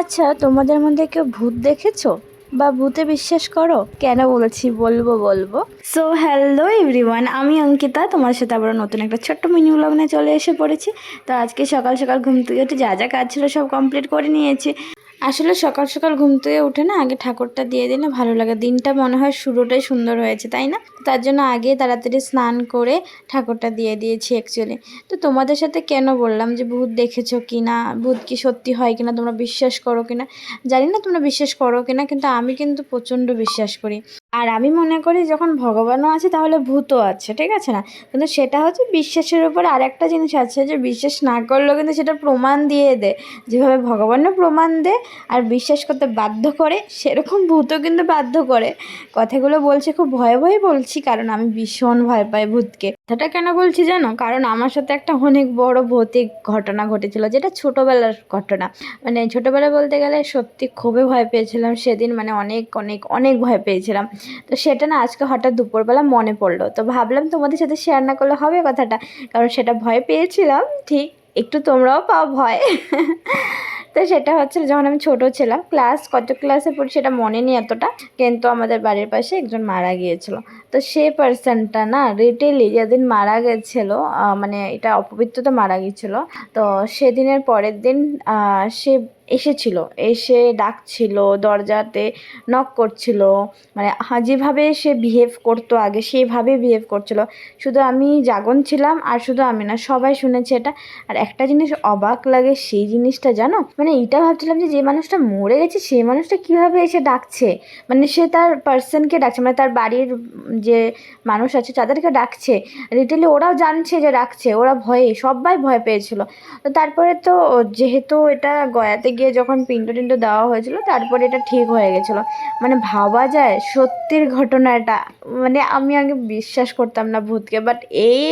আচ্ছা, তোমাদের মধ্যে কেউ ভূত দেখেছো বা ভূতে বিশ্বাস করো? কেন বলছি বলবো। সো হ্যালো এভরিওয়ান, আমি অঙ্কিতা, তোমার সাথে আবার নতুন একটা ছোট্ট মিনি ব্লগ নিয়ে চলে এসে পড়েছি। তো আজকে সকাল সকাল ঘুম থেকে উঠে যা যা কাজ ছিল সব কমপ্লিট করে নিয়েছি। আসলে সকাল সকাল ঘুম থেকে উঠে না আগে ঠাকুরটা দিয়ে দিলে ভালো লাগে, দিনটা মনে হয় শুরুটাই সুন্দর হয়েছে, তাই না? তার জন্য আগে তাড়াতাড়ি স্নান করে ঠাকুরটা দিয়ে দিয়েছি অ্যাকচুয়ালি। তো তোমাদের সাথে কেন বললাম যে ভূত দেখেছো কি না, ভূত কি সত্যি হয় কিনা, তোমরা বিশ্বাস করো কিনা জানি না, তোমরা বিশ্বাস করো কিনা, কিন্তু আমি কিন্তু প্রচণ্ড বিশ্বাস করি। আর আমি মনে করি যখন ভগবানও আছে তাহলে ভূতও আছে, ঠিক আছে না? কিন্তু সেটা হচ্ছে বিশ্বাসের উপর। আর একটা জিনিস আছে যে বিশ্বাস না করলেও কিন্তু সেটা প্রমাণ দিয়ে দেয়, যেভাবে ভগবানও প্রমাণ দেয় আর বিশ্বাস করতে বাধ্য করে, সেরকম ভূতও কিন্তু বাধ্য করে। কথাগুলো বলছি খুব ভয়ে ভয়ে বলছি, কারণ আমি ভীষণ ভয় পাই ভূতকে। কথাটা কেন বলছি জানো? কারণ আমার সাথে একটা অনেক বড় ভৌতিক ঘটনা ঘটেছিল, যেটা ছোটোবেলার ঘটনা। মানে ছোটোবেলা বলতে গেলে সত্যি খুবই ভয় পেয়েছিলাম সেদিন, মানে অনেক অনেক অনেক ভয় পেয়েছিলাম। তো সেটা না আজকে হঠাৎ দুপুরবেলা মনে পড়লো, তো ভাবলাম তোমাদের সাথে শেয়ার না করলে হবে কথাটা, কারণ সেটা ভয় পেয়েছিলাম ঠিক, একটু তোমরাও পাও ভয়। তো সেটা হচ্ছে যখন আমি ছোট ছিলাম, কত ক্লাসে পড়ি সেটা মনে নেই এতটা, কিন্তু আমাদের বাড়ির পাশে একজন মারা গিয়েছিল। তো সে পার্সনটা না রিটেলি যেদিন মারা গেছিল, মানে এটা অপবিত্রতা মারা গিয়েছিল। তো সেদিনের পরের দিন সে এসেছিল, এসে ডাকছিল, দরজাতে নক করছিল, মানে যেভাবে সে বিহেভ করতো আগে সেইভাবে বিহেভ করছিল। শুধু আমি জাগন ছিলাম, আর শুধু আমি না, সবাই শুনেছে এটা। আর একটা জিনিস অবাক লাগে, সেই জিনিসটা জানো, মানে এটা ভাবছিলাম যে যে মানুষটা মরে গেছে সেই মানুষটা কিভাবে এসে ডাকছে, মানে সে তার পার্সনকে ডাকছে, মানে তার বাড়ির যে মানুষ আছে তাদেরকে ডাকছে। রিটেলি ওরাও জানছে যে ডাকছে, ওরা ভয়ে সবাই ভয় পেয়েছিল। তো তারপরে তো যেহেতু এটা গয়াতে গিয়ে যখন পিণ্ড টিণ্ড দেওয়া হয়েছিল, তারপরে এটা ঠিক হয়ে গেছিলো। মানে ভাবা যায় সত্যির ঘটনা এটা। মানে আমি আগে বিশ্বাস করতাম না ভূতকে, বাট এই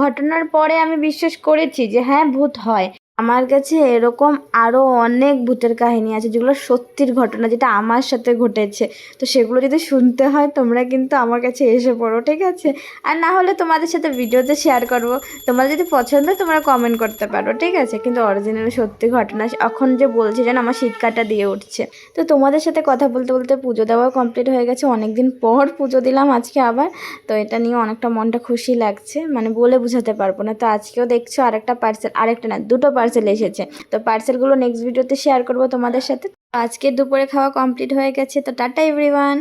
ঘটনার পরে আমি বিশ্বাস করেছি যে হ্যাঁ ভূত হয়। আমার কাছে এরকম আরও অনেক ভূতের কাহিনী আছে যেগুলো সত্যির ঘটনা, যেটা আমার সাথে ঘটেছে। তো সেগুলো যদি শুনতে হয় তোমরা কিন্তু আমার কাছে এসে পড়ো, ঠিক আছে? আর না হলে তোমাদের সাথে ভিডিওতে শেয়ার করবো, তোমার যদি পছন্দ হয় তোমরা কমেন্ট করতে পারো, ঠিক আছে? কিন্তু অরিজিনাল সত্যি ঘটনা এখন যে বলছি যেন আমার শীতকালটা দিয়ে উঠছে। তো তোমাদের সাথে কথা বলতে বলতে পুজো দেওয়াও কমপ্লিট হয়ে গেছে, অনেকদিন পর পুজো দিলাম আজকে আবার। তো এটা নিয়ে অনেকটা মনটা খুশি লাগছে, মানে বলে বোঝাতে পারবো না। তো আজকেও দেখছো আরেকটা পার্সেল, আরেকটা না দুটো পার্সেল এসেছে। তো পার্সেলগুলো নেক্সট ভিডিওতে শেয়ার করবো তোমাদের সাথে। আজকে দুপুরে খাওয়া কমপ্লিট হয়ে গেছে, তো টাটা এভরিওয়ান।